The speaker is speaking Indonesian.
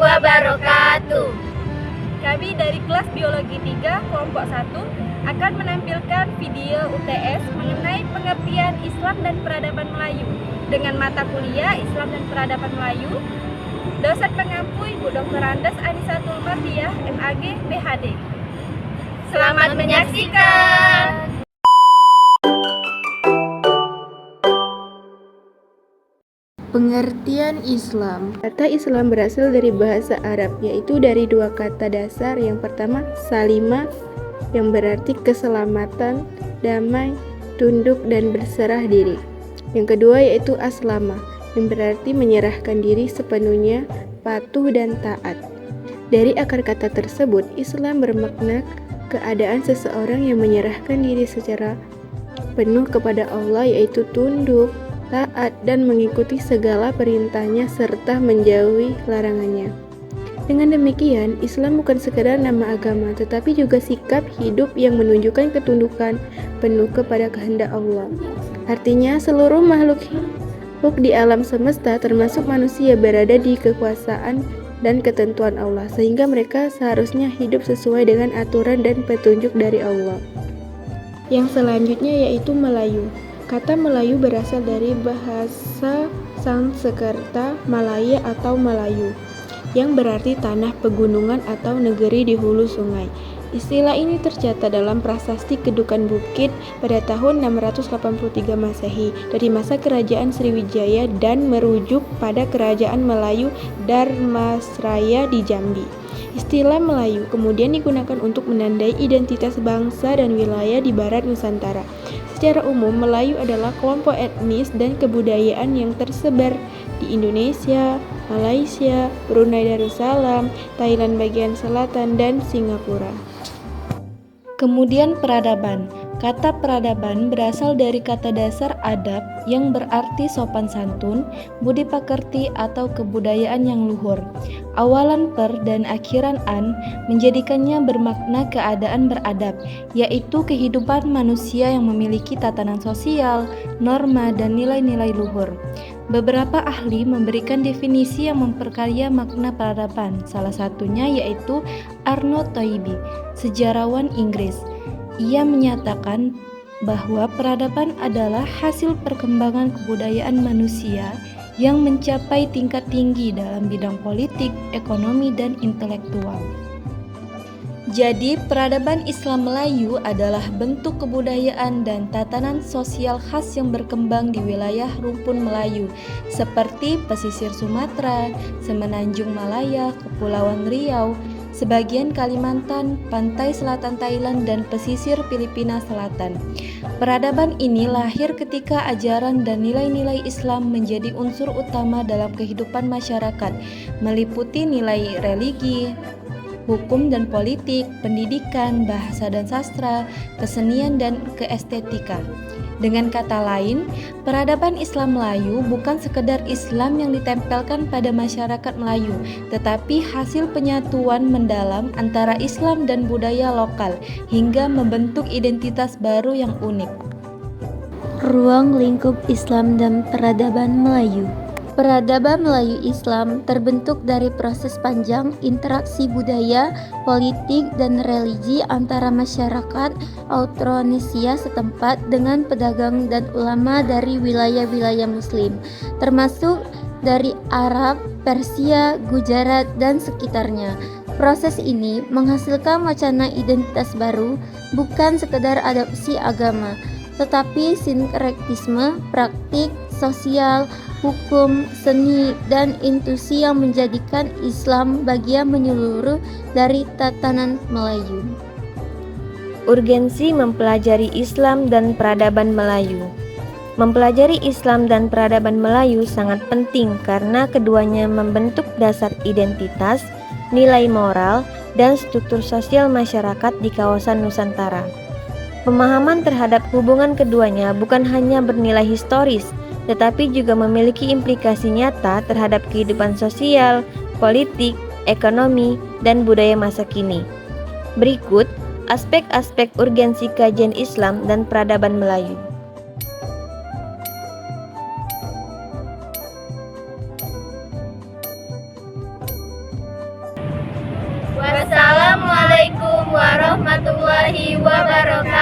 wabarakatuh. Kami dari kelas Biologi 3 kelompok 1 akan menampilkan video UTS mengenai pengertian Islam dan Peradaban Melayu dengan mata kuliah Islam dan Peradaban Melayu. Dosen pengampu Ibu Dr. Andes Anisatul Mardiah, MAG, PhD. Selamat menyaksikan. Pengertian Islam. Kata Islam berasal dari bahasa Arab, yaitu dari dua kata dasar. Yang pertama, salimah, yang berarti keselamatan, damai, tunduk, dan berserah diri. Yang kedua yaitu aslama, yang berarti menyerahkan diri sepenuhnya, patuh dan taat. Dari akar kata tersebut, Islam bermakna keadaan seseorang yang menyerahkan diri secara penuh kepada Allah, yaitu tunduk, taat, dan mengikuti segala perintahnya serta menjauhi larangannya. Dengan demikian, Islam bukan sekedar nama agama, tetapi juga sikap hidup yang menunjukkan ketundukan penuh kepada kehendak Allah. Artinya, seluruh makhluk di alam semesta termasuk manusia berada di kekuasaan dan ketentuan Allah, sehingga mereka seharusnya hidup sesuai dengan aturan dan petunjuk dari Allah. Yang selanjutnya yaitu Melayu. Kata Melayu berasal dari bahasa Sanskerta Malaya atau Melayu, yang berarti tanah pegunungan atau negeri di hulu sungai. Istilah ini tercatat dalam Prasasti Kedukan Bukit pada tahun 683 Masehi dari masa Kerajaan Sriwijaya dan merujuk pada Kerajaan Melayu Dharmasraya di Jambi. Istilah Melayu kemudian digunakan untuk menandai identitas bangsa dan wilayah di barat Nusantara. Secara umum, Melayu adalah kelompok etnis dan kebudayaan yang tersebar di Indonesia, Malaysia, Brunei Darussalam, Thailand bagian selatan, dan Singapura. Kemudian peradaban. Kata peradaban berasal dari kata dasar adab yang berarti sopan santun, budi pakerti atau kebudayaan yang luhur. Awalan per dan akhiran an menjadikannya bermakna keadaan beradab, yaitu kehidupan manusia yang memiliki tatanan sosial, norma, dan nilai-nilai luhur. Beberapa ahli memberikan definisi yang memperkaya makna peradaban, salah satunya yaitu Arnold Toynbee, sejarawan Inggris. Ia menyatakan bahwa peradaban adalah hasil perkembangan kebudayaan manusia yang mencapai tingkat tinggi dalam bidang politik, ekonomi, dan intelektual. Jadi, peradaban Islam Melayu adalah bentuk kebudayaan dan tatanan sosial khas yang berkembang di wilayah rumpun Melayu, seperti pesisir Sumatera, Semenanjung Malaya, Kepulauan Riau, sebagian Kalimantan, pantai selatan Thailand, dan pesisir Filipina Selatan. Peradaban ini lahir ketika ajaran dan nilai-nilai Islam menjadi unsur utama dalam kehidupan masyarakat, meliputi nilai religi, hukum dan politik, pendidikan, bahasa dan sastra, kesenian, dan keestetika. Dengan kata lain, peradaban Islam Melayu bukan sekedar Islam yang ditempelkan pada masyarakat Melayu, tetapi hasil penyatuan mendalam antara Islam dan budaya lokal hingga membentuk identitas baru yang unik. Ruang lingkup Islam dan peradaban Melayu. Peradaban Melayu Islam terbentuk dari proses panjang interaksi budaya, politik, dan religi antara masyarakat Austronesia setempat dengan pedagang dan ulama dari wilayah-wilayah Muslim, termasuk dari Arab, Persia, Gujarat, dan sekitarnya. Proses ini menghasilkan wacana identitas baru, bukan sekedar adopsi agama, tetapi sinkretisme, praktik, sosial, hukum, seni, dan intuisi yang menjadikan Islam bagian menyeluruh dari tatanan Melayu. Urgensi mempelajari Islam dan peradaban Melayu. Mempelajari Islam dan peradaban Melayu sangat penting karena keduanya membentuk dasar identitas, nilai moral, dan struktur sosial masyarakat di kawasan Nusantara. Pemahaman terhadap hubungan keduanya bukan hanya bernilai historis, tetapi juga memiliki implikasi nyata terhadap kehidupan sosial, politik, ekonomi, dan budaya masa kini. Berikut aspek-aspek urgensi kajian Islam dan peradaban Melayu. warahmatullahi wabarakatuh.